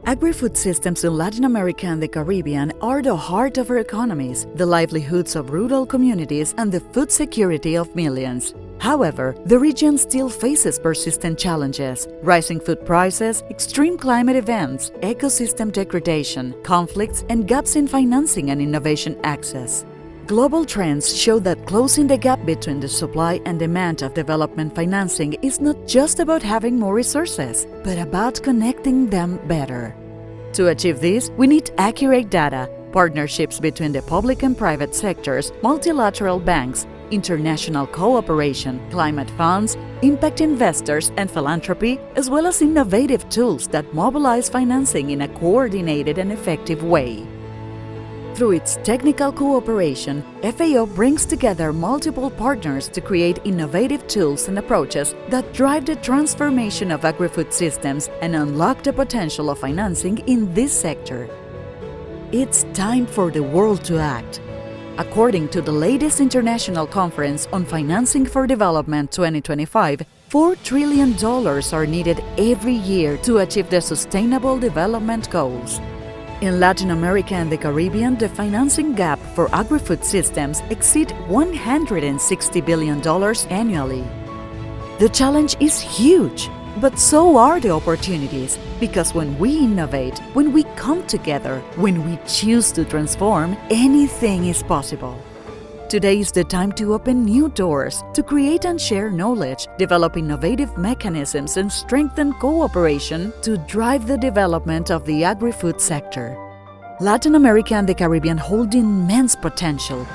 Agrifood systems in Latin America and the Caribbean are the heart of our economies, the livelihoods of rural communities, and the food security of millions. However, the region still faces persistent challenges: rising food prices, extreme climate events, ecosystem degradation, conflicts, and gaps in financing and innovation access. Global trends show that closing the gap between the supply and demand of development financing is not just about having more resources, but about connecting them better. To achieve this, we need accurate data, partnerships between the public and private sectors, multilateral banks, international cooperation, climate funds, impact investors, and philanthropy, as well as innovative tools that mobilize financing in a coordinated and effective way. Through its technical cooperation, FAO brings together multiple partners to create innovative tools and approaches that drive the transformation of agri-food systems and unlock the potential of financing in this sector. It's time for the world to act. According to the latest International Conference on Financing for Development 2025, $4 trillion are needed every year to achieve the Sustainable Development Goals. In Latin America and the Caribbean, the financing gap for agri-food systems exceeds $160 billion annually. The challenge is huge, but so are the opportunities, because when we innovate, when we come together, when we choose to transform, anything is possible. Today is the time to open new doors, to create and share knowledge, develop innovative mechanisms, and strengthen cooperation to drive the development of the agri-food sector. Latin America and the Caribbean hold immense potential.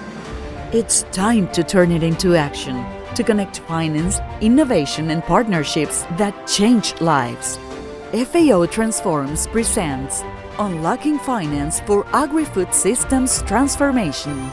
It's time to turn it into action, to connect finance, innovation, and partnerships that change lives. FAO Transforms presents Unlocking Finance for Agri-Food Systems Transformation.